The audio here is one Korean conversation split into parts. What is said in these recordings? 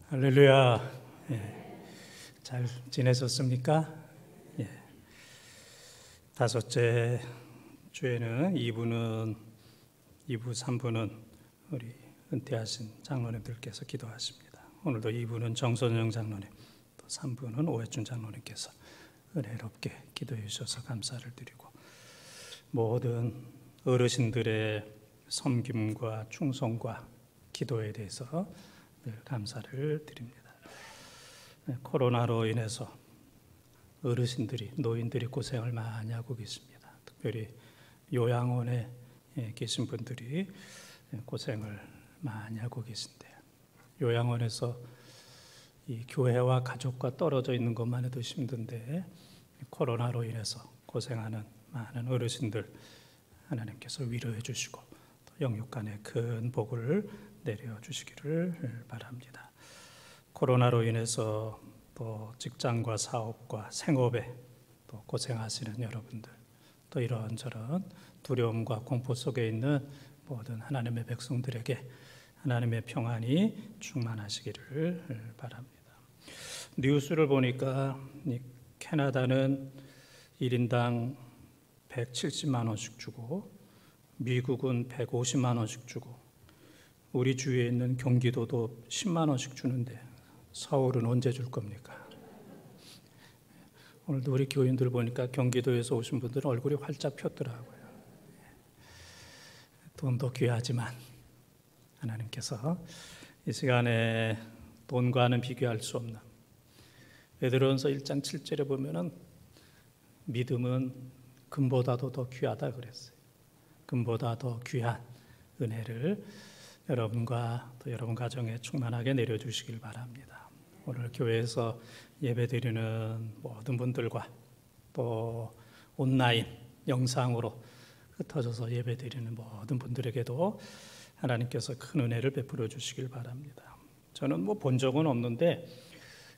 할렐루야. 잘 지내셨습니까? 다섯째 주에는 2부, 3부는 우리 은퇴하신 장로님들께서 기도하십니다. 오늘도 2부는 정선영 장로님, 또 3부는 오해준 장로님께서 은혜롭게 기도해 주셔서 감사를 드리고, 모든 어르신들의 섬김과 충성과 기도에 대해서 늘 감사를 드립니다. 코로나로 인해서 어르신들이, 노인들이 고생을 많이 하고 계십니다. 특별히 요양원에 계신 분들이 고생을 많이 하고 계신데, 요양원에서 이 교회와 가족과 떨어져 있는 것만 해도 힘든데 코로나로 인해서 고생하는 많은 어르신들 하나님께서 위로해 주시고 또 영육간에 큰 복을 내려주시기를 바랍니다. 코로나로 인해서 또 직장과 사업과 생업에 또 고생하시는 여러분들, 또 이런저런 두려움과 공포 속에 있는 모든 하나님의 백성들에게 하나님의 평안이 충만하시기를 바랍니다. 뉴스를 보니까 캐나다는 1인당 170만 원씩 주고, 미국은 150만 원씩 주고, 우리 주위에 있는 경기도도 10만 원씩 주는데 서울은 언제 줄 겁니까? 오늘도 우리 교인들 보니까 경기도에서 오신 분들은 얼굴이 활짝 폈더라고요. 돈도 귀하지만 하나님께서 이 시간에 돈과는 비교할 수 없는, 베드로전서 1장 7절에 보면은 믿음은 금보다도 더 귀하다 그랬어요. 금보다 더 귀한 은혜를 여러분과 또 여러분 가정에 충만하게 내려주시길 바랍니다. 오늘 교회에서 예배드리는 모든 분들과 또 온라인 영상으로 흩어져서 예배드리는 모든 분들에게도 하나님께서 큰 은혜를 베풀어 주시길 바랍니다. 저는 본 적은 없는데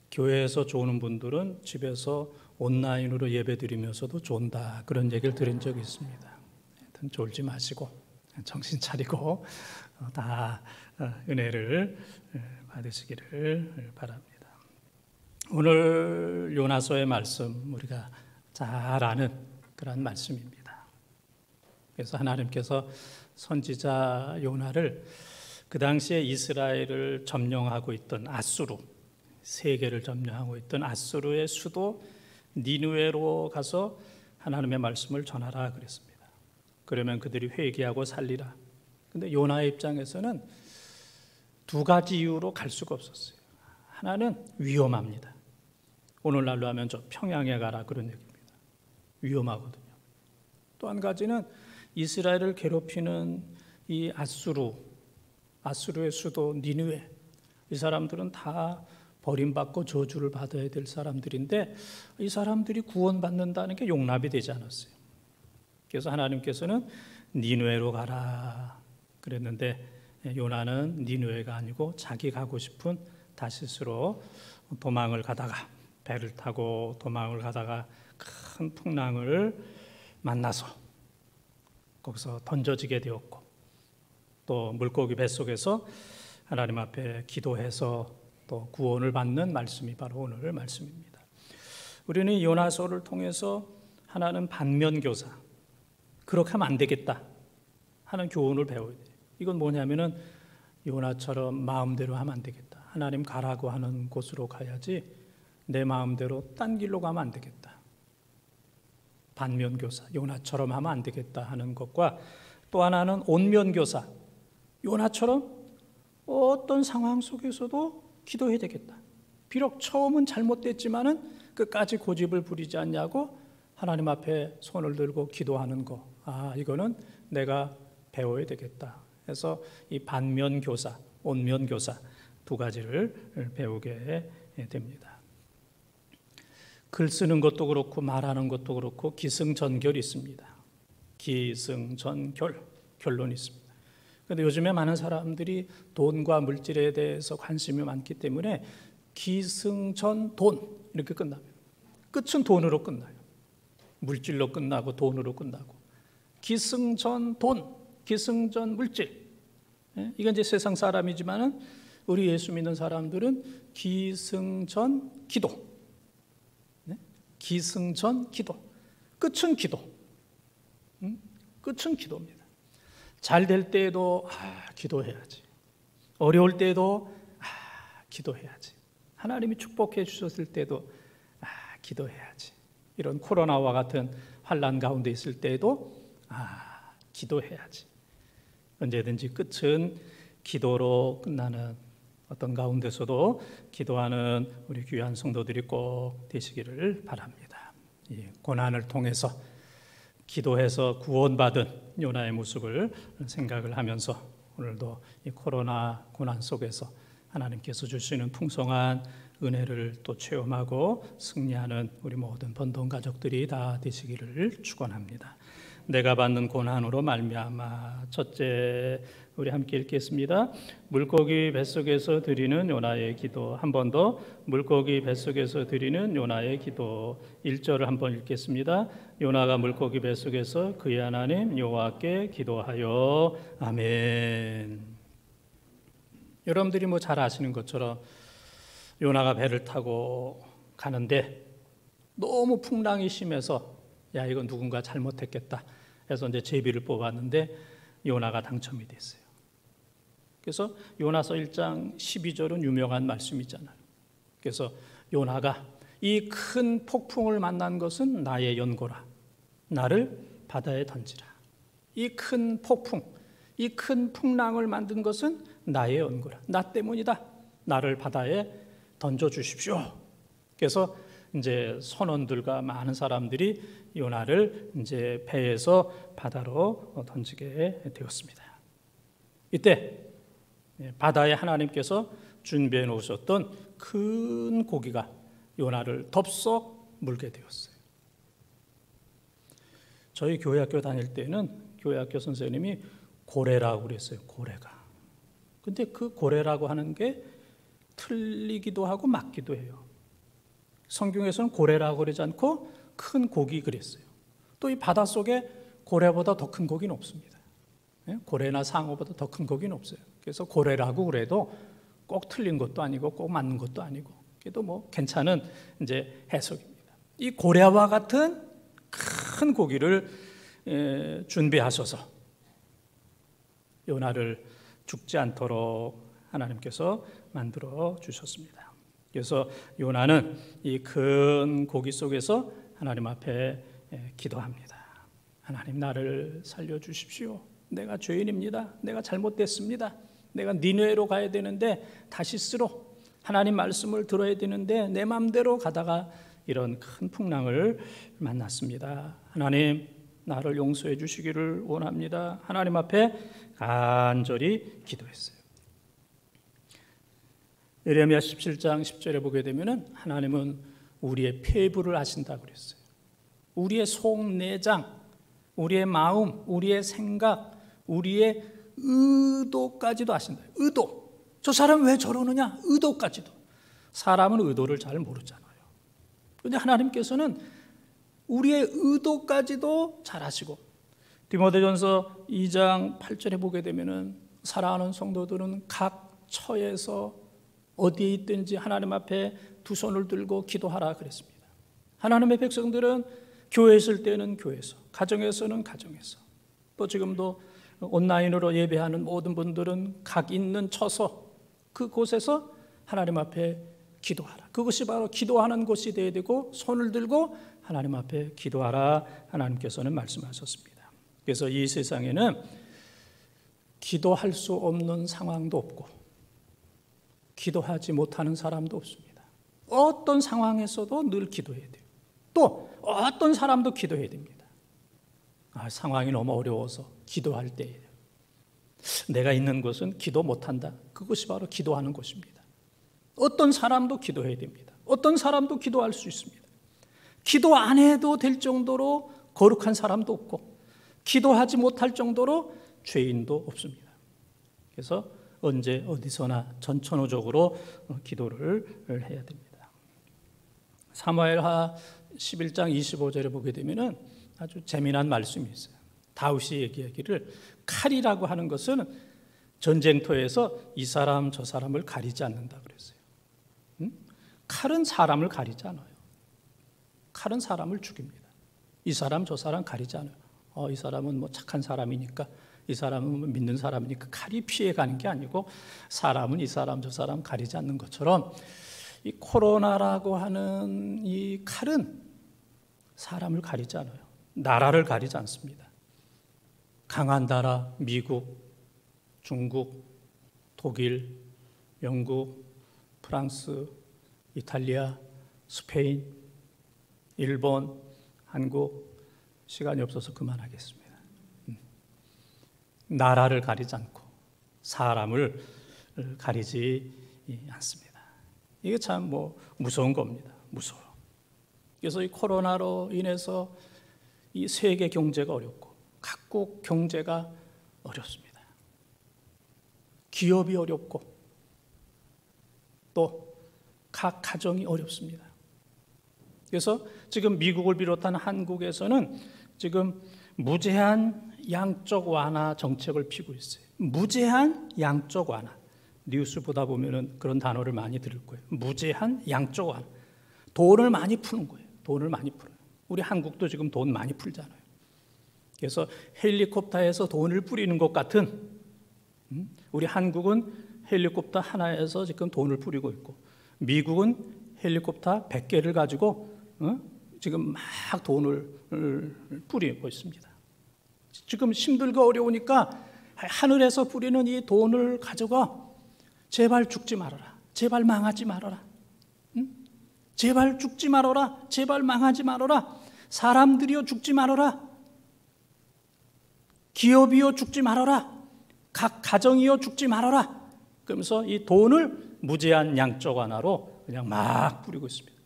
교회에서 좋은 분들은 집에서 온라인으로 예배드리면서도 좋다, 그런 얘기를 들은 적이 있습니다. 하여튼 졸지 마시고 정신 차리고 다 은혜를 받으시기를 바랍니다. 오늘 요나서의 말씀 우리가 잘 아는 그런 말씀입니다. 그래서 하나님께서 선지자 요나를 그 당시에 이스라엘을 점령하고 있던 아수르, 세계를 점령하고 있던 아수르의 수도 니느웨로 가서 하나님의 말씀을 전하라 그랬습니다. 그러면 그들이 회개하고 살리라. 근데 요나의 입장에서는 두 가지 이유로 갈 수가 없었어요. 하나는 위험합니다. 오늘날로 하면 저 평양에 가라, 그런 얘기입니다. 위험하거든요. 또 한 가지는 이스라엘을 괴롭히는 이 아수르의 수도 니느웨, 이 사람들은 다 버림받고 저주를 받아야 될 사람들인데 이 사람들이 구원받는다는 게 용납이 되지 않았어요. 그래서 하나님께서는 니느웨로 가라 그랬는데, 요나는 니느웨가 아니고 자기 가고 싶은 다시스로 도망을 가다가, 배를 타고 도망을 가다가 큰 풍랑을 만나서 거기서 던져지게 되었고, 또 물고기 뱃속에서 하나님 앞에 기도해서 또 구원을 받는 말씀이 바로 오늘 말씀입니다. 우리는 이 요나서를 통해서 하나는 반면교사, 그렇게 하면 안 되겠다 하는 교훈을 배워야 돼요. 이건 뭐냐면은 요나처럼 마음대로 하면 안 되겠다. 하나님 가라고 하는 곳으로 가야지 내 마음대로 딴 길로 가면 안 되겠다. 반면교사, 요나처럼 하면 안 되겠다 하는 것과, 또 하나는 온면교사, 요나처럼 어떤 상황 속에서도 기도해야 되겠다. 비록 처음은 잘못됐지만은 끝까지 고집을 부리지 않냐고 하나님 앞에 손을 들고 기도하는 거, 이거는 내가 배워야 되겠다 해서 이 반면교사, 온면교사 두 가지를 배우게 됩니다. 글 쓰는 것도 그렇고 말하는 것도 그렇고 기승전결이 있습니다. 기승전결, 결론이 있습니다. 그런데 요즘에 많은 사람들이 돈과 물질에 대해서 관심이 많기 때문에 기승전돈 이렇게 끝납니다. 끝은 돈으로 끝나요. 물질로 끝나고 돈으로 끝나고, 기승전돈, 기승전물질. 이건 이제 세상 사람이지만은 우리 예수 믿는 사람들은 기승전 기도. 네? 기승전 기도. 끝은 기도. 끝은 기도입니다. 잘 될 때에도 기도해야지. 어려울 때에도 기도해야지. 하나님이 축복해 주셨을 때도 기도해야지. 이런 코로나와 같은 환난 가운데 있을 때에도 기도해야지. 언제든지 끝은 기도로 끝나는 어떤 가운데서도 기도하는 우리 귀한 성도들이 꼭 되시기를 바랍니다. 이 고난을 통해서 기도해서 구원받은 요나의 모습을 생각을 하면서 오늘도 이 코로나 고난 속에서 하나님께서 주시는 풍성한 은혜를 또 체험하고 승리하는 우리 모든 번동 가족들이 다 되시기를 축원합니다. 내가 받는 고난으로 말미암아. 첫째, 우리 함께 읽겠습니다. 물고기 뱃속에서 드리는 요나의 기도. 한 번 더. 물고기 뱃속에서 드리는 요나의 기도. 1절을 한번 읽겠습니다. 요나가 물고기 뱃속에서 그의 하나님 여호와께 기도하여. 아멘. 여러분들이 잘 아시는 것처럼 요나가 배를 타고 가는데 너무 풍랑이 심해서 이건 누군가 잘못했겠다 해서 이제 제비를 뽑았는데 요나가 당첨이 됐어요. 그래서 요나서 1장 12절은 유명한 말씀이잖아요. 그래서 요나가 이 큰 폭풍을 만난 것은 나의 연고라. 나를 바다에 던지라. 이 큰 폭풍, 이 큰 풍랑을 만든 것은 나의 연고라. 나 때문이다. 나를 바다에 던져 주십시오. 그래서 이제 선원들과 많은 사람들이 요나를 이제 배에서 바다로 던지게 되었습니다. 이때 바다에 하나님께서 준비해 놓으셨던 큰 고기가 요나를 덥석 물게 되었어요. 저희 교회학교 다닐 때는 교회학교 선생님이 고래라고 그랬어요. 고래가. 근데 그 고래라고 하는 게 틀리기도 하고 맞기도 해요. 성경에서는 고래라고 그러지 않고 큰 고기 그랬어요. 또 이 바닷속에 고래보다 더 큰 고기는 없습니다. 고래나 상어보다 더 큰 고기는 없어요. 그래서 고래라고 그래도 꼭 틀린 것도 아니고 꼭 맞는 것도 아니고 그래도 괜찮은 이제 해석입니다. 이 고래와 같은 큰 고기를 준비하셔서 요나를 죽지 않도록 하나님께서 만들어 주셨습니다. 그래서 요나는 이 큰 고기 속에서 하나님 앞에 기도합니다. 하나님, 나를 살려주십시오. 내가 죄인입니다. 내가 잘못됐습니다. 내가 니느웨로 가야 되는데 다시스로 하나님 말씀을 들어야 되는데 내 마음대로 가다가 이런 큰 풍랑을 만났습니다. 하나님, 나를 용서해 주시기를 원합니다. 하나님 앞에 간절히 기도했어요. 예레미야 17장 10절에 보게 되면 하나님은 우리의 폐부를 아신다고 그랬어요. 우리의 속내장, 우리의 마음, 우리의 생각, 우리의 의도까지도 아신다. 의도. 저 사람 왜 저러느냐? 의도까지도. 사람은 의도를 잘 모르잖아요. 그런데 하나님께서는 우리의 의도까지도 잘 아시고, 디모데전서 2장 8절에 보게 되면은 사랑하는 성도들은 각 처에서 어디에 있든지 하나님 앞에 두 손을 들고 기도하라 그랬습니다. 하나님의 백성들은 교회에 있을 때는 교회에서, 가정에서는 가정에서, 또 지금도 온라인으로 예배하는 모든 분들은 각 있는 처소 그곳에서 하나님 앞에 기도하라. 그것이 바로 기도하는 곳이 되어야 되고 손을 들고 하나님 앞에 기도하라 하나님께서는 말씀하셨습니다. 그래서 이 세상에는 기도할 수 없는 상황도 없고 기도하지 못하는 사람도 없습니다. 어떤 상황에서도 늘 기도해야 돼요. 또 어떤 사람도 기도해야 됩니다. 상황이 너무 어려워서 기도할 때 내가 있는 곳은 기도 못한다. 그것이 바로 기도하는 곳입니다. 어떤 사람도 기도해야 됩니다. 어떤 사람도 기도할 수 있습니다. 기도 안 해도 될 정도로 거룩한 사람도 없고 기도하지 못할 정도로 죄인도 없습니다. 그래서 언제 어디서나 전천후적으로 기도를 해야 됩니다. 사무엘하 11장 25절에 보게 되면 아주 재미난 말씀이 있어요. 다윗이 얘기하기를 칼이라고 하는 것은 전쟁터에서 이 사람 저 사람을 가리지 않는다 그랬어요. 칼은 사람을 가리지 않아요. 칼은 사람을 죽입니다. 이 사람 저 사람 가리지 않아요. 이 사람은 뭐 착한 사람이니까, 이 사람은 뭐 믿는 사람이니까 칼이 피해가는 게 아니고, 사람은 이 사람 저 사람 가리지 않는 것처럼 이 코로나라고 하는 이 칼은 사람을 가리지 않아요. 나라를 가리지 않습니다. 강한 나라, 미국, 중국, 독일, 영국, 프랑스, 이탈리아, 스페인, 일본, 한국, 시간이 없어서 그만하겠습니다. 나라를 가리지 않고 사람을 가리지 않습니다. 이게 참 무서운 겁니다. 무서워. 그래서 이 코로나로 인해서 이 세계 경제가 어렵고 각국 경제가 어렵습니다. 기업이 어렵고 또 각 가정이 어렵습니다. 그래서 지금 미국을 비롯한 한국에서는 지금 무제한 양적 완화 정책을 피고 있어요. 무제한 양적 완화. 뉴스 보다 보면은 그런 단어를 많이 들을 거예요. 무제한 양적 완화. 돈을 많이 푸는 거예요. 돈을 많이 풀어요. 우리 한국도 지금 돈 많이 풀잖아요. 그래서 헬리콥터에서 돈을 뿌리는 것 같은, 우리 한국은 헬리콥터 하나에서 지금 돈을 뿌리고 있고, 미국은 헬리콥터 100개를 가지고 지금 막 돈을 뿌리고 있습니다. 지금 힘들고 어려우니까 하늘에서 뿌리는 이 돈을 가져가 제발 죽지 말아라, 제발 망하지 말아라, 제발 죽지 말아라, 제발 망하지 말아라, 사람들이여 죽지 말아라, 기업이여 죽지 말아라, 각 가정이여 죽지 말아라. 그러면서 이 돈을 무제한 양적 완화로 그냥 막 뿌리고 있습니다.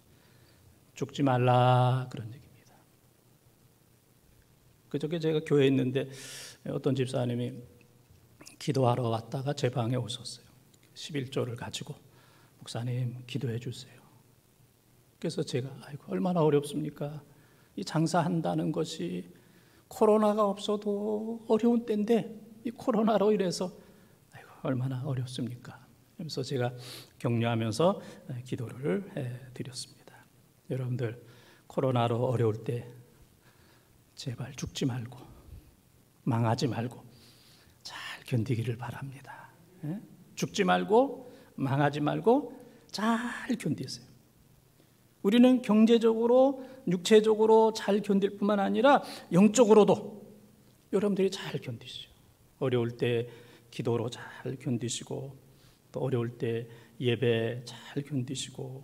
죽지 말라, 그런 얘기입니다. 그저께 제가 교회에 있는데 어떤 집사님이 기도하러 왔다가 제 방에 오셨어요. 11조를 가지고 목사님 기도해 주세요. 그래서 제가 얼마나 어렵습니까? 이 장사한다는 것이 코로나가 없어도 어려운 때인데 이 코로나로 인해서 얼마나 어렵습니까? 그래서 제가 격려하면서 기도를 드렸습니다. 여러분들 코로나로 어려울 때 제발 죽지 말고 망하지 말고 잘 견디기를 바랍니다. 죽지 말고 망하지 말고 잘 견디세요. 우리는 경제적으로 육체적으로 잘 견딜 뿐만 아니라 영적으로도 여러분들이 잘 견디시죠. 어려울 때 기도로 잘 견디시고, 또 어려울 때 예배 잘 견디시고,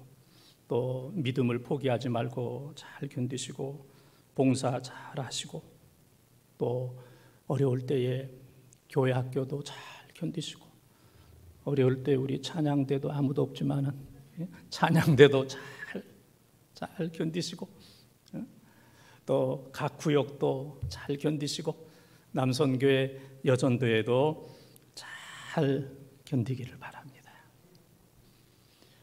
또 믿음을 포기하지 말고 잘 견디시고, 봉사 잘 하시고, 또 어려울 때에 교회 학교도 잘 견디시고, 어려울 때 우리 찬양대도 아무도 없지만은 찬양대도 잘 견디시고, 또 각 구역도 잘 견디시고, 남선교회 여전도에도 잘 견디기를 바랍니다.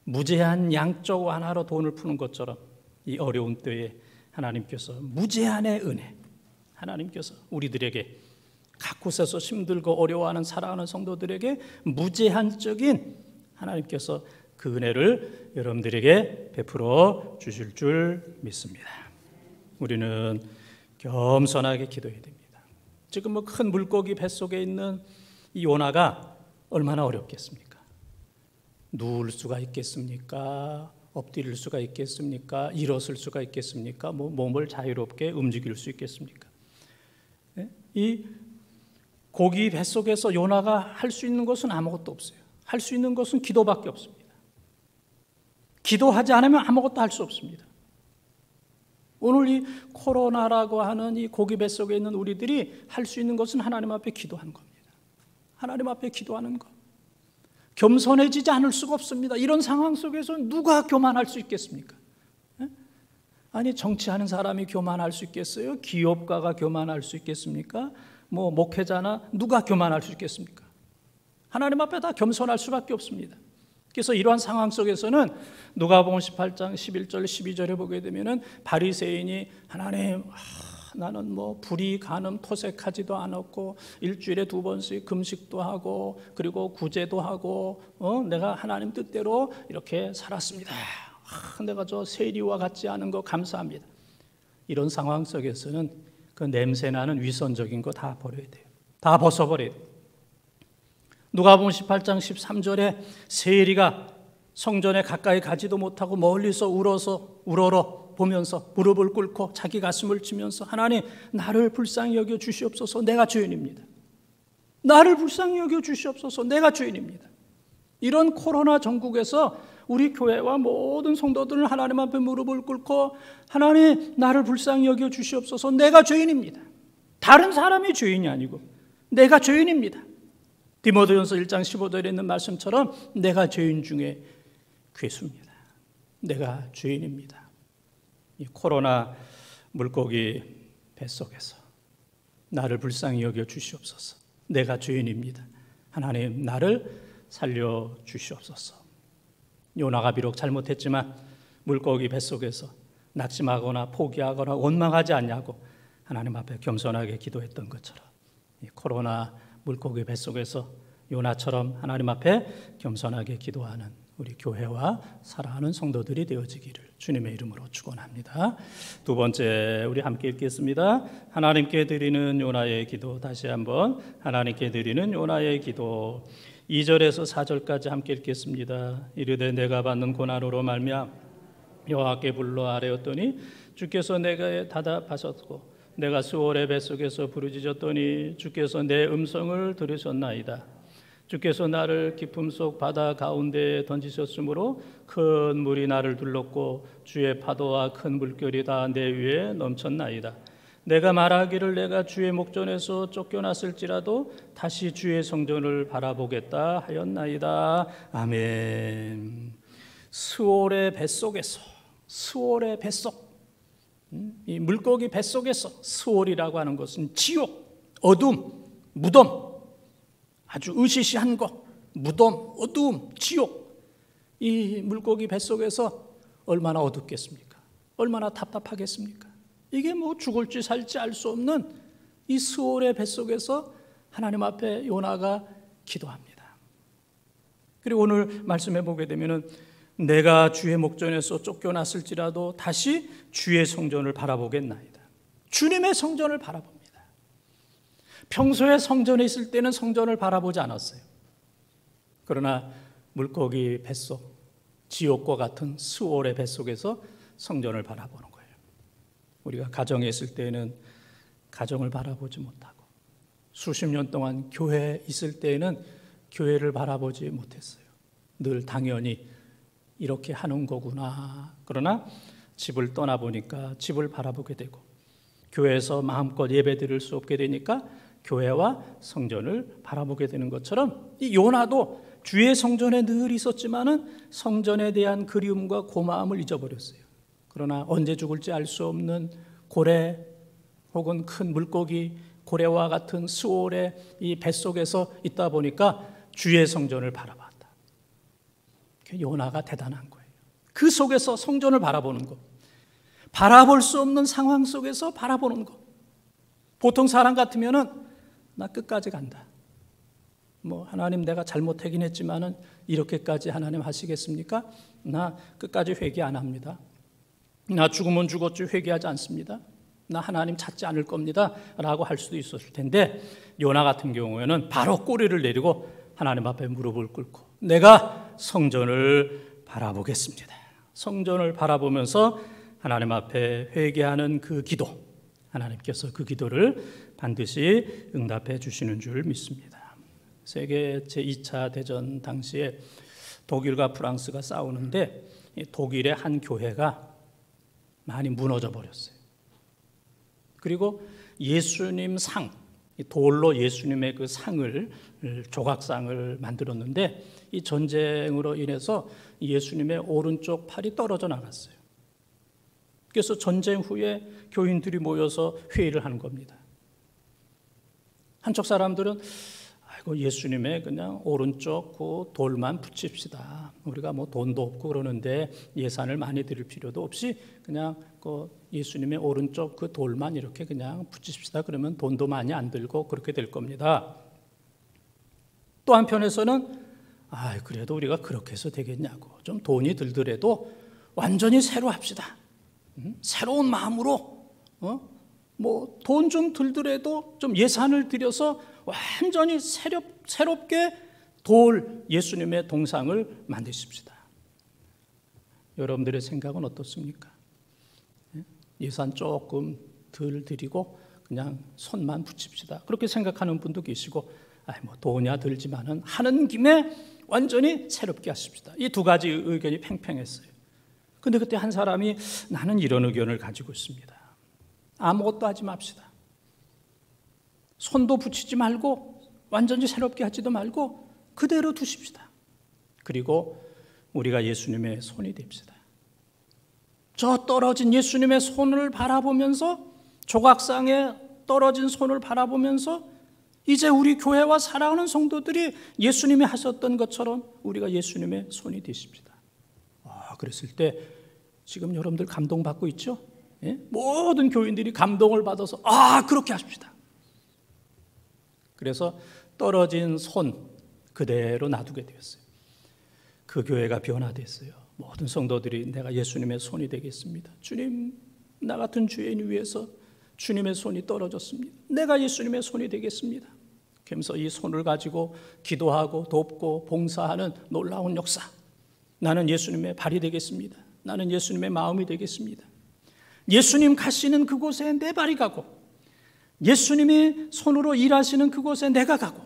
무제한 양적 완화로 돈을 푸는 것처럼 이 어려운 때에 하나님께서 무제한의 은혜, 하나님께서 우리들에게 각 곳에서 힘들고 어려워하는 사랑하는 성도들에게 무제한적인 하나님께서 그 은혜를 여러분들에게 베풀어 주실 줄 믿습니다. 우리는 겸손하게 기도해야 됩니다. 지금 큰 물고기 뱃속에 있는 이 요나가 얼마나 어렵겠습니까? 누울 수가 있겠습니까? 엎드릴 수가 있겠습니까? 일어설 수가 있겠습니까? 몸을 자유롭게 움직일 수 있겠습니까? 이 고기 뱃속에서 요나가 할 수 있는 것은 아무것도 없어요. 할 수 있는 것은 기도밖에 없습니다. 기도하지 않으면 아무것도 할 수 없습니다. 오늘 이 코로나라고 하는 이 고기 뱃속에 있는 우리들이 할 수 있는 것은 하나님 앞에 기도하는 겁니다. 하나님 앞에 기도하는 것. 겸손해지지 않을 수가 없습니다. 이런 상황 속에서 누가 교만할 수 있겠습니까? 아니, 정치하는 사람이 교만할 수 있겠어요? 기업가가 교만할 수 있겠습니까? 목회자나 누가 교만할 수 있겠습니까? 하나님 앞에 다 겸손할 수밖에 없습니다. 그래서 이러한 상황 속에서는 누가복음 18장 11절 12절에 보게 되면은 바리새인이 하나님, 나는 뭐 불이 간음 토색하지도 않았고 일주일에 2번씩 금식도 하고 그리고 구제도 하고 내가 하나님 뜻대로 이렇게 살았습니다. 내가 저 세리와 같지 않은 거 감사합니다. 이런 상황 속에서는 그 냄새나는 위선적인 거 다 버려야 돼요. 다 벗어버려야 돼요. 누가복음 18장 13절에 세리가 성전에 가까이 가지도 못하고 멀리서 우러러 보면서 무릎을 꿇고 자기 가슴을 치면서 하나님 나를 불쌍히 여겨 주시옵소서 내가 죄인입니다. 나를 불쌍히 여겨 주시옵소서 내가 죄인입니다. 이런 코로나 전국에서 우리 교회와 모든 성도들은 하나님 앞에 무릎을 꿇고 하나님 나를 불쌍히 여겨 주시옵소서 내가 죄인입니다. 다른 사람이 죄인이 아니고 내가 죄인입니다. 디모데전서 1장 15절에 있는 말씀처럼 내가 죄인 중에 괴수입니다. 내가 죄인입니다. 이 코로나 물고기 뱃속에서 나를 불쌍히 여겨 주시옵소서 내가 죄인입니다. 하나님 나를 살려 주시옵소서. 요나가 비록 잘못했지만 물고기 뱃속에서 낙심하거나 포기하거나 원망하지 않냐고 하나님 앞에 겸손하게 기도했던 것처럼 이 코로나 물고기 뱃속에서 요나처럼 하나님 앞에 겸손하게 기도하는 우리 교회와 사랑하는 성도들이 되어지기를 주님의 이름으로 축원합니다. 두 번째 우리 함께 읽겠습니다. 하나님께 드리는 요나의 기도. 다시 한번 하나님께 드리는 요나의 기도. 2절에서 4절까지 함께 읽겠습니다. 이르되 내가 받는 고난으로 말미암아 여호와께 불러 아뢰었더니 주께서 내게 답답하셨고 내가 수월의 뱃속에서 부르짖었더니 주께서 내 음성을 들으셨나이다. 주께서 나를 깊음 속 바다 가운데에 던지셨으므로 큰 물이 나를 둘렀고 주의 파도와 큰 물결이 다 내 위에 넘쳤나이다. 내가 말하기를 내가 주의 목전에서 쫓겨났을지라도 다시 주의 성전을 바라보겠다 하였나이다. 아멘. 수월의 뱃속에서 수월의 뱃속 이 물고기 뱃속에서 수월이라고 하는 것은 지옥, 어둠, 무덤 아주 으시시한 것, 무덤, 어두움, 지옥. 이 물고기 뱃속에서 얼마나 어둡겠습니까? 얼마나 답답하겠습니까? 이게 뭐 죽을지 살지 알 수 없는 이 스올의 뱃속에서 하나님 앞에 요나가 기도합니다. 그리고 오늘 말씀해 보게 되면은 내가 주의 목전에서 쫓겨났을지라도 다시 주의 성전을 바라보겠나이다. 주님의 성전을 바라봅니다. 평소에 성전에 있을 때는 성전을 바라보지 않았어요. 그러나 물고기 뱃속, 지옥과 같은 수올의 뱃속에서 성전을 바라보는 거예요. 우리가 가정에 있을 때는 가정을 바라보지 못하고 수십 년 동안 교회에 있을 때에는 교회를 바라보지 못했어요. 늘 당연히 이렇게 하는 거구나. 그러나 집을 떠나보니까 집을 바라보게 되고 교회에서 마음껏 예배 드릴 수 없게 되니까 교회와 성전을 바라보게 되는 것처럼 이 요나도 주의 성전에 늘 있었지만은 성전에 대한 그리움과 고마움을 잊어버렸어요. 그러나 언제 죽을지 알 수 없는 고래 혹은 큰 물고기 고래와 같은 수올의 이 뱃속에서 있다 보니까 주의 성전을 바라봤다. 요나가 대단한 거예요. 그 속에서 성전을 바라보는 것, 바라볼 수 없는 상황 속에서 바라보는 것. 보통 사람 같으면은 나 끝까지 간다. 뭐 하나님 내가 잘못하긴 했지만은 이렇게까지 하나님 하시겠습니까? 나 끝까지 회개 안 합니다. 나 죽으면 죽었지 회개하지 않습니다. 나 하나님 찾지 않을 겁니다 라고 할 수도 있었을 텐데 요나 같은 경우에는 바로 꼬리를 내리고 하나님 앞에 무릎을 꿇고 내가 성전을 바라보겠습니다. 성전을 바라보면서 하나님 앞에 회개하는 그 기도, 하나님께서 그 기도를 반드시 응답해 주시는 줄 믿습니다. 세계 제2차 대전 당시에 독일과 프랑스가 싸우는데 독일의 한 교회가 많이 무너져 버렸어요. 그리고 예수님 상, 돌로 예수님의 그 상을, 조각상을 만들었는데 이 전쟁으로 인해서 예수님의 오른쪽 팔이 떨어져 나갔어요. 그래서 전쟁 후에 교인들이 모여서 회의를 하는 겁니다. 한쪽 사람들은 아이고 예수님의 그냥 오른쪽 그 돌만 붙입시다. 우리가 뭐 돈도 없고 그러는데 예산을 많이 드릴 필요도 없이 그냥 그 예수님의 오른쪽 그 돌만 이렇게 그냥 붙입시다. 그러면 돈도 많이 안 들고 그렇게 될 겁니다. 또 한편에서는 그래도 우리가 그렇게 해서 되겠냐고, 좀 돈이 들더라도 완전히 새로 합시다. 새로운 마음으로 뭐 돈 좀 들더라도 좀 예산을 들여서 완전히 새롭게 돌 예수님의 동상을 만드십시다. 여러분들의 생각은 어떻습니까? 예산 조금 덜 들이고 그냥 손만 붙입시다. 그렇게 생각하는 분도 계시고, 뭐 돈이야 들지만은 하는 김에 완전히 새롭게 하십시다. 이 두 가지 의견이 팽팽했어요. 근데 그때 한 사람이 나는 이런 의견을 가지고 있습니다. 아무것도 하지 맙시다. 손도 붙이지 말고 완전히 새롭게 하지도 말고 그대로 두십시다. 그리고 우리가 예수님의 손이 됩시다. 저 떨어진 예수님의 손을 바라보면서, 조각상에 떨어진 손을 바라보면서 이제 우리 교회와 사랑하는 성도들이 예수님이 하셨던 것처럼 우리가 예수님의 손이 되십시다. 그랬을 때 지금 여러분들 감동받고 있죠? 모든 교인들이 감동을 받아서 그렇게 하십시다. 그래서 떨어진 손 그대로 놔두게 되었어요. 그 교회가 변화됐어요. 모든 성도들이 내가 예수님의 손이 되겠습니다. 주님, 나 같은 죄인 위해서 주님의 손이 떨어졌습니다. 내가 예수님의 손이 되겠습니다. 그러면서 이 손을 가지고 기도하고 돕고 봉사하는 놀라운 역사. 나는 예수님의 발이 되겠습니다. 나는 예수님의 마음이 되겠습니다. 예수님 가시는 그곳에 내 발이 가고, 예수님이 손으로 일하시는 그곳에 내가 가고,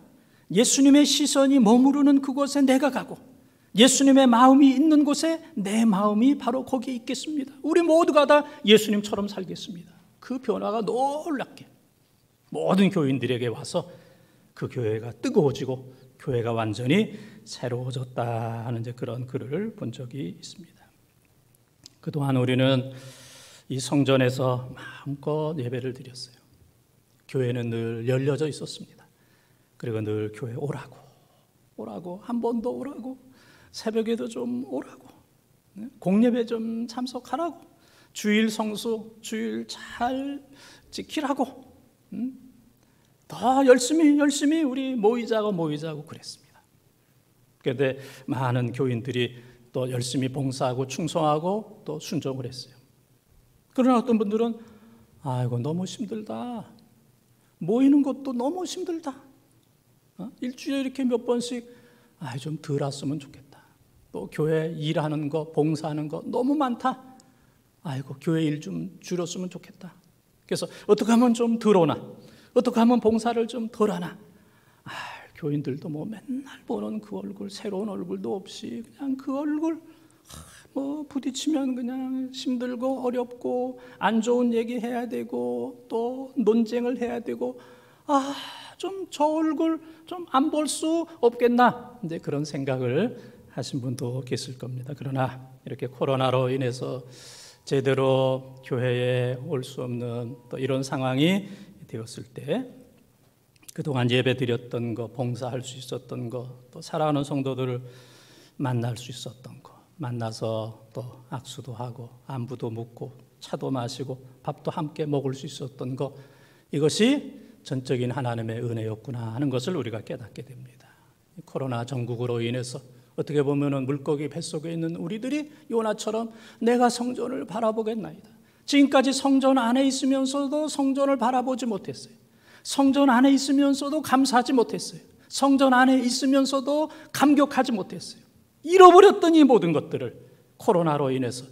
예수님의 시선이 머무르는 그곳에 내가 가고, 예수님의 마음이 있는 곳에 내 마음이 바로 거기에 있겠습니다. 우리 모두가 다 예수님처럼 살겠습니다. 그 변화가 놀랍게 모든 교인들에게 와서 그 교회가 뜨거워지고 교회가 완전히 새로워졌다 하는 그런 글을 본 적이 있습니다. 그동안 우리는 이 성전에서 마음껏 예배를 드렸어요. 교회는 늘 열려져 있었습니다. 그리고 늘 교회 오라고 한 번 더 오라고, 새벽에도 좀 오라고, 공예배 좀 참석하라고, 주일 성수 주일 잘 지키라고, 더 열심히 우리 모이자고 그랬습니다. 그런데 많은 교인들이 또 열심히 봉사하고 충성하고 또 순종을 했어요. 그러나 어떤 분들은 이거 너무 힘들다, 모이는 것도 너무 힘들다, 일주일에 이렇게 몇 번씩 좀 덜 왔으면 좋겠다, 또 교회 일하는 거 봉사하는 거 너무 많다, 교회 일 좀 줄였으면 좋겠다. 그래서 어떻게 하면 좀 덜 오나, 어떻게 하면 봉사를 좀 덜 하나. 교인들도 뭐 맨날 보는 그 얼굴, 새로운 얼굴도 없이 그냥 그 얼굴, 뭐 부딪히면 그냥 힘들고 어렵고 안 좋은 얘기 해야 되고 또 논쟁을 해야 되고, 좀 저 얼굴 좀 안 볼 수 없겠나, 이제 그런 생각을 하신 분도 계실 겁니다. 그러나 이렇게 코로나로 인해서 제대로 교회에 올 수 없는 또 이런 상황이 되었을 때, 그동안 예배 드렸던 거, 봉사할 수 있었던 거, 또 사랑하는 성도들을 만날 수 있었던 거, 만나서 또 악수도 하고 안부도 묻고 차도 마시고 밥도 함께 먹을 수 있었던 거, 이것이 전적인 하나님의 은혜였구나 하는 것을 우리가 깨닫게 됩니다. 코로나 전국으로 인해서 어떻게 보면 물고기 뱃속에 있는 우리들이 요나처럼 내가 성전을 바라보겠나이다. 지금까지 성전 안에 있으면서도 성전을 바라보지 못했어요. 성전 안에 있으면서도 감사하지 못했어요. 성전 안에 있으면서도 감격하지 못했어요. 잃어버렸던 이 모든 것들을 코로나로 인해서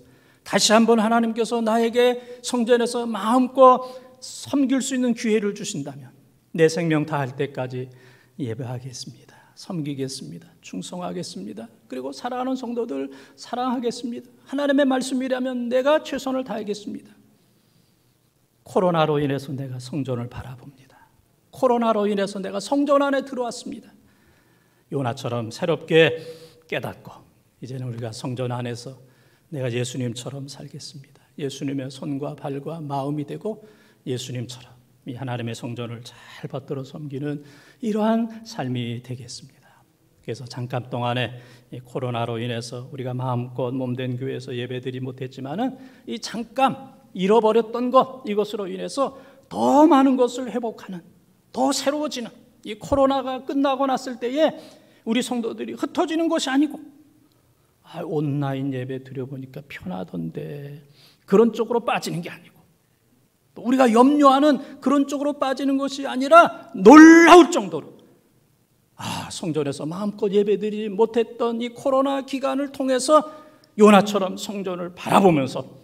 다시 한번 하나님께서 나에게 성전에서 마음껏 섬길 수 있는 기회를 주신다면 내 생명 다할 때까지 예배하겠습니다. 섬기겠습니다. 충성하겠습니다. 그리고 사랑하는 성도들 사랑하겠습니다. 하나님의 말씀이라면 내가 최선을 다하겠습니다. 코로나로 인해서 내가 성전을 바라봅니다. 코로나로 인해서 내가 성전 안에 들어왔습니다. 요나처럼 새롭게 깨닫고 이제는 우리가 성전 안에서 내가 예수님처럼 살겠습니다. 예수님의 손과 발과 마음이 되고 예수님처럼 이 하나님의 성전을 잘 받들어 섬기는 이러한 삶이 되겠습니다. 그래서 잠깐 동안에 이 코로나로 인해서 우리가 마음껏 몸된 교회에서 예배드리지 못했지만은 이 잠깐 잃어버렸던 것, 이것으로 인해서 더 많은 것을 회복하는, 더 새로워지는, 이 코로나가 끝나고 났을 때에 우리 성도들이 흩어지는 것이 아니고 온라인 예배 드려보니까 편하던데, 그런 쪽으로 빠지는 게 아니고, 또 우리가 염려하는 그런 쪽으로 빠지는 것이 아니라 놀라울 정도로 성전에서 마음껏 예배드리지 못했던 이 코로나 기간을 통해서 요나처럼 성전을 바라보면서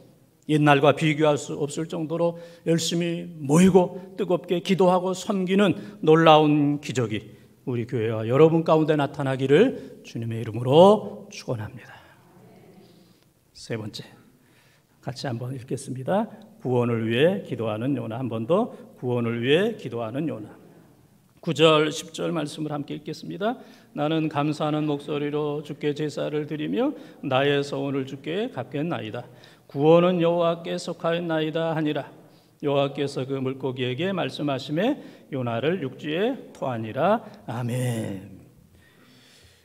옛날과 비교할 수 없을 정도로 열심히 모이고 뜨겁게 기도하고 섬기는 놀라운 기적이 우리 교회와 여러분 가운데 나타나기를 주님의 이름으로 축원합니다. 세 번째, 같이 한번 읽겠습니다. 구원을 위해 기도하는 요나. 한 번 더, 구원을 위해 기도하는 요나. 9절 10절 말씀을 함께 읽겠습니다. 나는 감사하는 목소리로 주께 제사를 드리며 나의 소원을 주께 갚겠나이다. 구원은 여호와께 속하였나이다 하니라. 여호와께서 그 물고기에게 말씀하시매 요나를 육지에 토하니라. 아멘.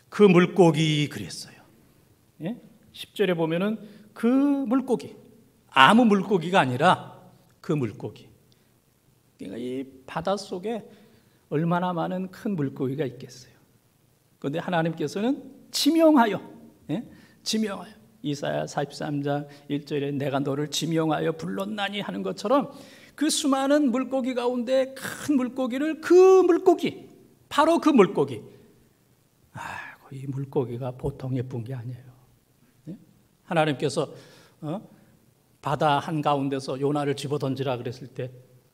그 물고기 그랬어요. 10절에 보면은 그 물고기, 아무 물고기가 아니라 그 물고기. 그러니까 이 바닷속에 얼마나 많은 큰 물고기가 있겠어요. 그런데 하나님께서는 지명하여, 지명하여, 이사야 43장 1절에 내가 너를 지명하여 불렀나니 하는 것처럼 그 수많은 물고기 가운데 큰 물고기를, 그 물고기, 바로 그 물고기, 이 물고기가 보통 예쁜 게 아니에요. 하나님께서 바다 한가운데서 요나를 집어던지라 그랬을 때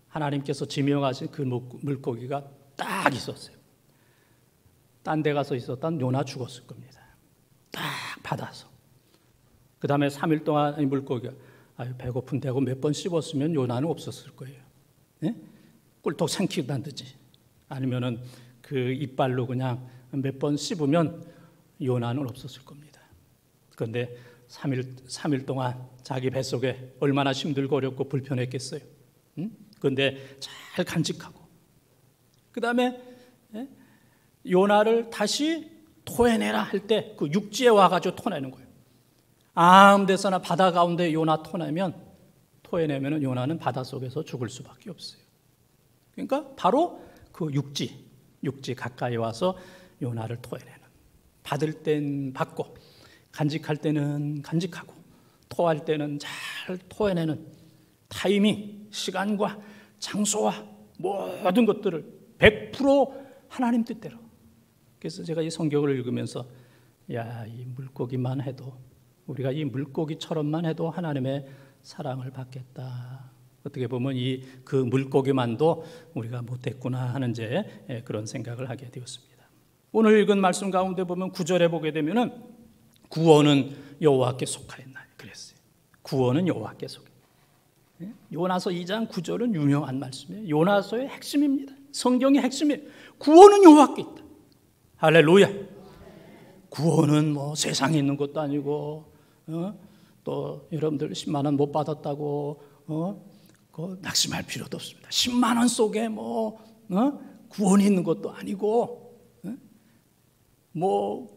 하나님께서 지명하신 그 물고기가 딱 있었어요. 딴 데 가서 있었던 요나 죽었을 겁니다. 딱 받아서. 그 다음에 3일 동안 이 물고기가 배고픈데 하고 몇 번 씹었으면 요나는 없었을 거예요. 꿀떡 삼키단 듯이. 아니면은 그 이빨로 그냥 몇 번 씹으면 요나는 없었을 겁니다. 그런데 3일 동안 자기 뱃속에 얼마나 힘들고 어렵고 불편했겠어요. 그런데 잘 간직하고, 그 다음에 요나를 다시 토해내라 할 때 그 육지에 와가지고 토내는 거예요. 아무 데서나 바다 가운데 요나 토해내면 요나는 바닷속에서 죽을 수밖에 없어요. 그러니까 바로 그 육지 가까이 와서 요나를 토해내는, 받을 땐 받고 간직할 때는 간직하고 토할 때는 잘 토해내는 타이밍, 시간과 장소와 모든 것들을 100% 하나님 뜻대로. 그래서 제가 이 성경을 읽으면서 이 물고기만 해도, 우리가 이 물고기처럼만 해도 하나님의 사랑을 받겠다. 어떻게 보면 그 물고기만도 우리가 못했구나 하는 그런 생각을 하게 되었습니다. 오늘 읽은 말씀 가운데 보면 9절에 보게 되면은 구원은 여호와께 속하였나니 그랬어요. 구원은 여호와께 속해. 요나서 2장 9절은 유명한 말씀이에요. 요나서의 핵심입니다. 성경의 핵심이에요. 구원은 여호와께 있다. 할렐루야. 구원은 세상에 있는 것도 아니고, 또 여러분들 10만 원 못 받았다고 낙심할 필요도 없습니다. 10만 원 속에 구원이 있는 것도 아니고,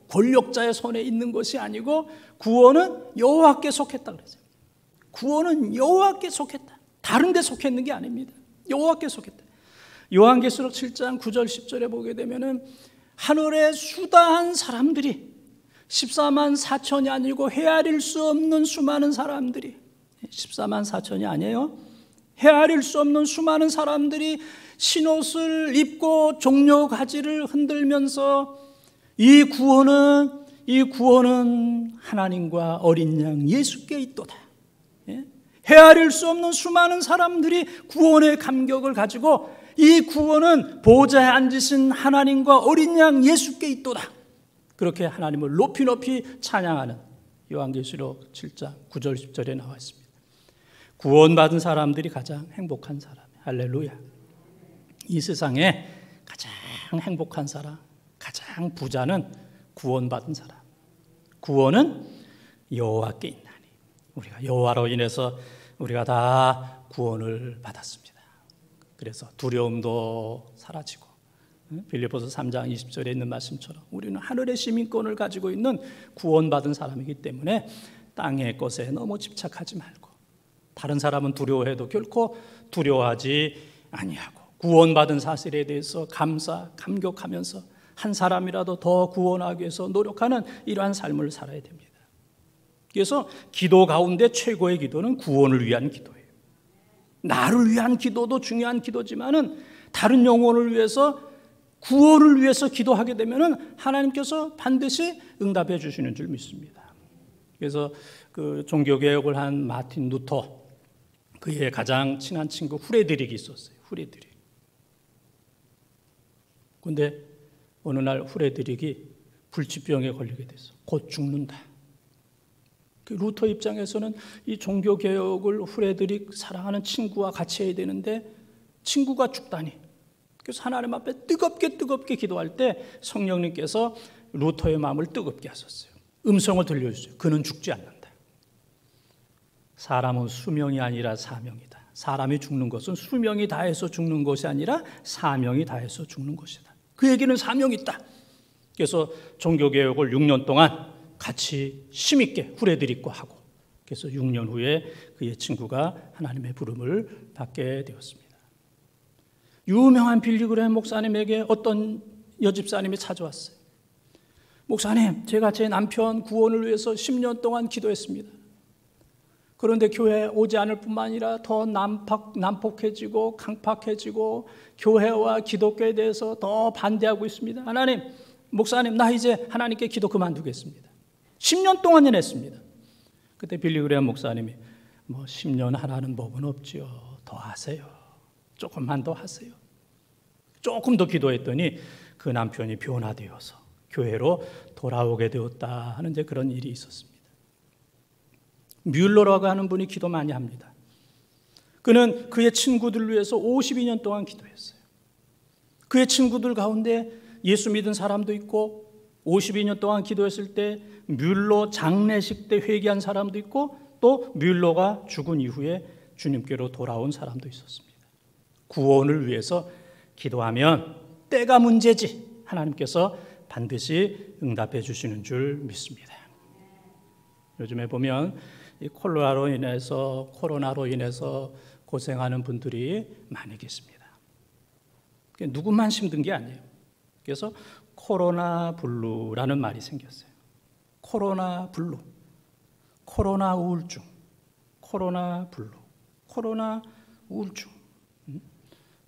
권력자의 손에 있는 것이 아니고, 구원은 여호와께 속했다 그랬어요. 구원은 여호와께 속했다. 다른 데 속했는 게 아닙니다. 여호와께 속했다. 요한계시록 7장 9절 10절에 보게 되면은 하늘에 수다한 사람들이 14만 4천이 아니고 헤아릴 수 없는 수많은 사람들이, 14만 4천이 아니에요. 헤아릴 수 없는 수많은 사람들이 신옷을 입고 종려 가지를 흔들면서 이 구원은 하나님과 어린 양 예수께 있도다. 헤아릴 수 없는 수많은 사람들이 구원의 감격을 가지고 이 구원은 보좌에 앉으신 하나님과 어린 양 예수께 있도다. 그렇게 하나님을 높이 찬양하는 요한계시록 7장 9절 10절에 나와 있습니다. 구원받은 사람들이 가장 행복한 사람. 할렐루야. 이 세상에 가장 행복한 사람, 가장 부자는 구원받은 사람. 구원은 여호와께 있나니. 우리가 여호와로 인해서 우리가 다 구원을 받았습니다. 그래서 두려움도 사라지고, 빌립보서 3장 20절에 있는 말씀처럼 우리는 하늘의 시민권을 가지고 있는 구원받은 사람이기 때문에 땅의 것에 너무 집착하지 말고, 다른 사람은 두려워해도 결코 두려워하지 아니하고, 구원받은 사실에 대해서 감격하면서 한 사람이라도 더 구원하기 위해서 노력하는 이러한 삶을 살아야 됩니다. 그래서 기도 가운데 최고의 기도는 구원을 위한 기도예요. 나를 위한 기도도 중요한 기도지만은 다른 영혼을 위해서, 구원을 위해서 기도하게 되면은 하나님께서 반드시 응답해 주시는 줄 믿습니다. 그래서 그 종교개혁을 한 마틴 루터, 그의 가장 친한 친구 후레드릭이 있었어요. 후레드릭. 그런데 어느 날 후레드릭이 불치병에 걸리게 됐어. 곧 죽는다. 그 루터 입장에서는 이 종교개혁을 후레드릭 사랑하는 친구와 같이 해야 되는데 친구가 죽다니. 그래서 하나님 앞에 뜨겁게 기도할 때 성령님께서 루터의 마음을 뜨겁게 하셨어요. 음성을 들려주세요. 그는 죽지 않는다. 사람은 수명이 아니라 사명이다. 사람이 죽는 것은 수명이 다해서 죽는 것이 아니라 사명이 다해서 죽는 것이다. 그에게는 사명이 있다. 그래서 종교개혁을 6년 동안 같이 힘있게 후레드릭과 하고, 그래서 6년 후에 그의 친구가 하나님의 부름을 받게 되었습니다. 유명한 빌리그레햄 목사님에게 어떤 여집사님이 찾아왔어요. 목사님, 제가 제 남편 구원을 위해서 10년 동안 기도했습니다. 그런데 교회에 오지 않을 뿐만 아니라 더 난폭해지고 강팍해지고 교회와 기독교에 대해서 더 반대하고 있습니다. 하나님, 목사님, 나 이제 하나님께 기도 그만두겠습니다. 10년 동안이나 했습니다. 그때 빌리그레햄 목사님이 10년 하라는 법은 없지요. 더 하세요. 조금만 더 하세요. 조금 더 기도했더니 그 남편이 변화되어서 교회로 돌아오게 되었다 하는 이제 그런 일이 있었습니다. 뮬러라고 하는 분이 기도 많이 합니다. 그는 그의 친구들을 위해서 52년 동안 기도했어요. 그의 친구들 가운데 예수 믿은 사람도 있고 52년 동안 기도했을 때 뮬러 장례식 때 회개한 사람도 있고 또 뮬러가 죽은 이후에 주님께로 돌아온 사람도 있었습니다. 구원을 위해서 기도하면 때가 문제지 하나님께서 반드시 응답해 주시는 줄 믿습니다. 요즘에 보면 이 코로나로 인해서 고생하는 분들이 많이 계십니다. 누구만 힘든 게 아니에요. 그래서 코로나 블루라는 말이 생겼어요. 코로나 블루, 코로나 우울증, 코로나 블루, 코로나 우울증.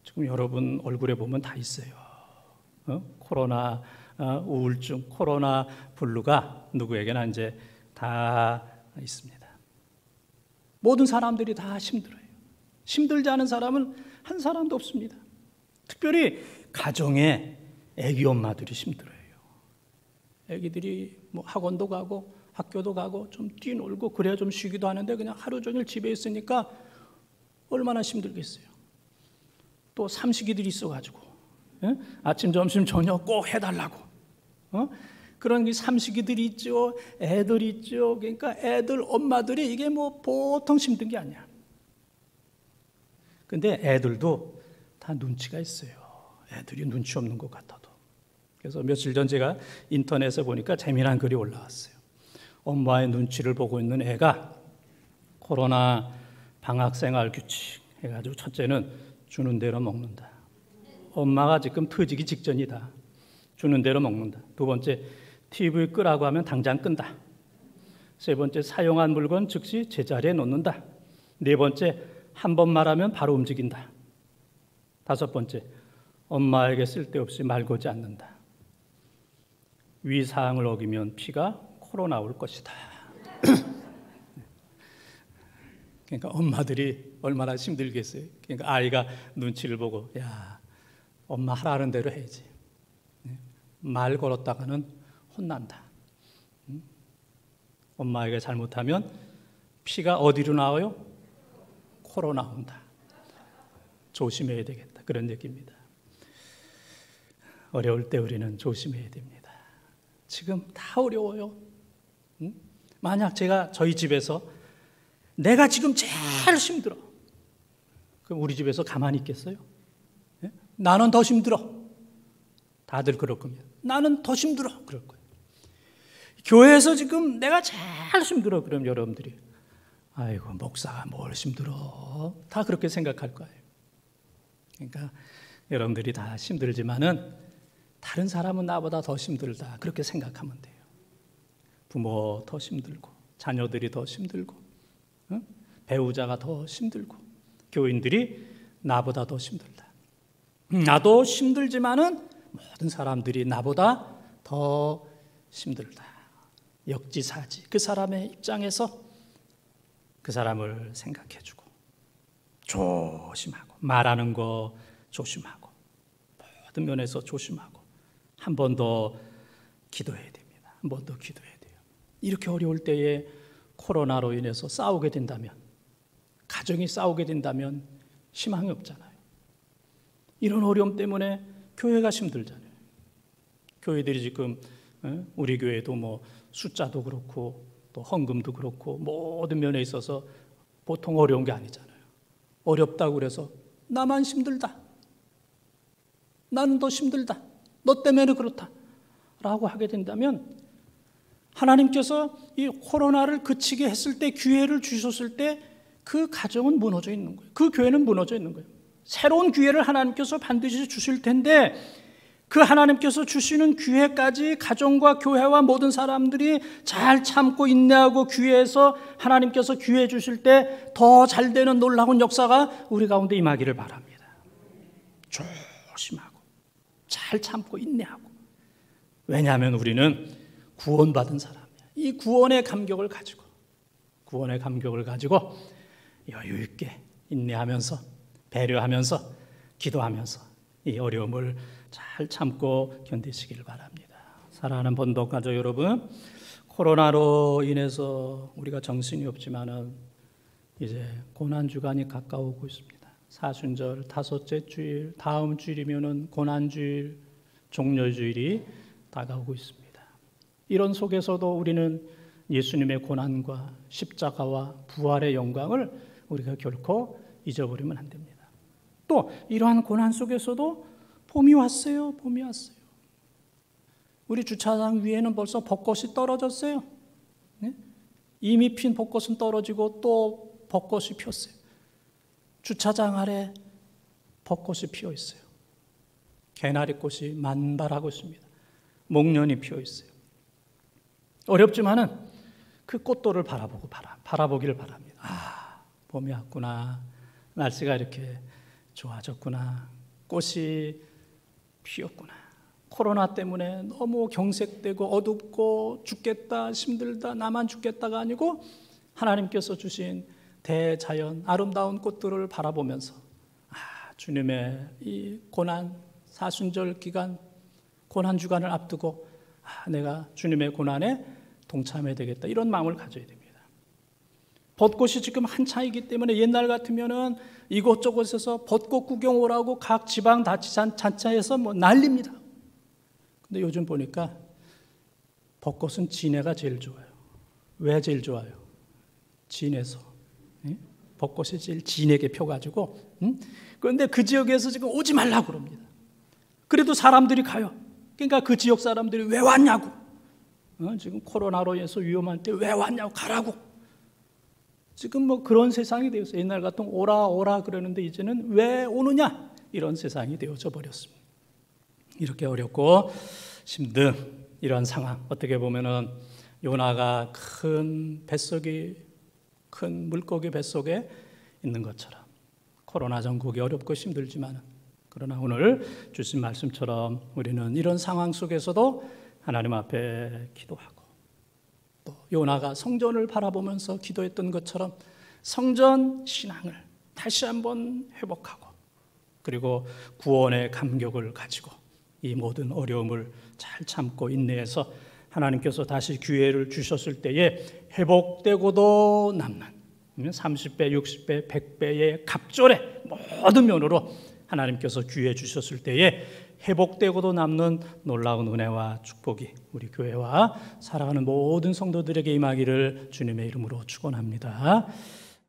지금 여러분 얼굴에 보면 다 있어요. 코로나 우울증, 코로나 블루가 누구에게나 이제 다 있습니다. 모든 사람들이 다 힘들어요. 힘들지 않은 사람은 한 사람도 없습니다. 특별히 가정에 애기 엄마들이 힘들어요. 애기들이 학원도 가고 학교도 가고 좀 뛰놀고 그래야 좀 쉬기도 하는데 그냥 하루 종일 집에 있으니까 얼마나 힘들겠어요. 또 삼식이들이 있어가지고 아침, 점심, 저녁 꼭 해달라고 그런 게 삼식이들이 있죠. 애들이 있죠. 그러니까 애들 엄마들이 이게 보통 힘든 게 아니야. 근데 애들도 다 눈치가 있어요. 애들이 눈치 없는 것 같아도. 그래서 며칠 전 제가 인터넷에 보니까 재미난 글이 올라왔어요. 엄마의 눈치를 보고 있는 애가 코로나 방학생활 규칙 해가지고 첫째는 주는 대로 먹는다. 엄마가 지금 터지기 직전이다. 주는 대로 먹는다. 두 번째, TV 끄라고 하면 당장 끈다. 세 번째, 사용한 물건 즉시 제자리에 놓는다. 네 번째, 한 번 말하면 바로 움직인다. 다섯 번째, 엄마에게 쓸데없이 말 걸지 않는다. 위 사항을 어기면 피가 코로 나올 것이다. 그러니까 엄마들이 얼마나 힘들겠어요. 그러니까 아이가 눈치를 보고 야, 엄마 하라는 대로 해야지. 말 걸었다가는 혼난다. 엄마에게 잘못하면 피가 어디로 나와요? 코로 나온다. 조심해야 되겠다. 그런 얘기입니다. 어려울 때 우리는 조심해야 됩니다. 지금 다 어려워요. 만약 제가 저희 집에서 내가 지금 제일 힘들어. 그럼 우리 집에서 가만히 있겠어요? 나는 더 힘들어. 다들 그럴 겁니다. 나는 더 힘들어. 그럴 거예요. 교회에서 지금 내가 제일 힘들어. 그럼 여러분들이 아이고 목사가 뭘 힘들어. 다 그렇게 생각할 거예요. 그러니까 여러분들이 다 힘들지만은 다른 사람은 나보다 더 힘들다. 그렇게 생각하면 돼요. 부모 더 힘들고 자녀들이 더 힘들고 배우자가 더 힘들고 교인들이 나보다 더 힘들다. 나도 힘들지만은 모든 사람들이 나보다 더 힘들다. 역지사지. 그 사람의 입장에서 그 사람을 생각해주고 조심하고 말하는 거 조심하고 모든 면에서 조심하고 한 번 더 기도해야 됩니다. 한 번 더 기도해야 돼요. 이렇게 어려울 때에 코로나로 인해서 싸우게 된다면, 가정이 싸우게 된다면 희망이 없잖아요. 이런 어려움 때문에 교회가 힘들잖아요. 교회들이 지금 우리 교회도 뭐 숫자도 그렇고 또 헌금도 그렇고 모든 면에 있어서 보통 어려운 게 아니잖아요. 어렵다고 그래서 나만 힘들다. 나는 더 힘들다. 너 때문에 그렇다. 라고 하게 된다면 하나님께서 이 코로나를 그치게 했을 때, 기회를 주셨을 때 그 가정은 무너져 있는 거예요. 그 교회는 무너져 있는 거예요. 새로운 기회를 하나님께서 반드시 주실 텐데 그 하나님께서 주시는 기회까지 가정과 교회와 모든 사람들이 잘 참고 인내하고 기회에서 하나님께서 기회 주실 때 더 잘 되는 놀라운 역사가 우리 가운데 임하기를 바랍니다. 조심하고 잘 참고 인내하고. 왜냐하면 우리는 구원받은 사람이야. 이 구원의 감격을 가지고 여유 있게 인내하면서 배려하면서 기도하면서 이 어려움을 잘 참고 견디시길 바랍니다. 사랑하는 본도 가족 여러분, 코로나로 인해서 우리가 정신이 없지만은 이제 고난주간이 가까우고 있습니다. 사순절 다섯째 주일, 다음 주일이면은 고난주일, 종려주일이 다가오고 있습니다. 이런 속에서도 우리는 예수님의 고난과 십자가와 부활의 영광을 우리가 결코 잊어버리면 안 됩니다. 또 이러한 고난 속에서도 봄이 왔어요. 봄이 왔어요. 우리 주차장 위에는 벌써 벚꽃이 떨어졌어요. 네? 이미 핀 벚꽃은 떨어지고 또 벚꽃이 폈어요. 주차장 아래 벚꽃이 피어 있어요. 개나리꽃이 만발하고 있습니다. 목련이 피어 있어요. 어렵지만은 그 꽃돌을 바라보기를 바랍니다. 아, 봄이 왔구나. 날씨가 이렇게 좋아졌구나. 꽃이 피었구나. 코로나 때문에 너무 경색되고 어둡고 죽겠다, 힘들다, 나만 죽겠다가 아니고 하나님께서 주신 대자연, 아름다운 꽃들을 바라보면서 주님의 이 고난, 사순절 기간, 고난 주간을 앞두고 내가 주님의 고난에 동참해야 되겠다, 이런 마음을 가져야 됩니다. 벚꽃이 지금 한창이기 때문에 옛날 같으면은 이곳저곳에서 벚꽃 구경 오라고 각 지방 자치단체에서 뭐 난립니다. 근데 요즘 보니까 벚꽃은 진해가 제일 좋아요. 왜 제일 좋아요? 진해서. 벚꽃이 제일 진하게 펴가지고. 그런데 그 지역에서 지금 오지 말라고 그럽니다. 그래도 사람들이 가요. 그러니까 그 지역 사람들이 왜 왔냐고. 지금 코로나로 인해서 위험할 때 왜 왔냐고, 가라고. 지금 뭐 그런 세상이 되었어요. 옛날 같으면 오라 그러는데 이제는 왜 오느냐, 이런 세상이 되어져 버렸습니다. 이렇게 어렵고 힘든 이런 상황, 어떻게 보면은 요나가 큰 물고기 뱃속에 있는 것처럼 코로나 전국이 어렵고 힘들지만, 그러나 오늘 주신 말씀처럼 우리는 이런 상황 속에서도 하나님 앞에 기도하고, 또 요나가 성전을 바라보면서 기도했던 것처럼 성전 신앙을 다시 한번 회복하고, 그리고 구원의 감격을 가지고 이 모든 어려움을 잘 참고 인내해서 하나님께서 다시 기회를 주셨을 때에 회복되고도 남는 30배, 60배, 100배의 갑절의 모든 면으로 하나님께서 기회 주셨을 때에 회복되고도 남는 놀라운 은혜와 축복이 우리 교회와 살아가는 모든 성도들에게 임하기를 주님의 이름으로 축원합니다.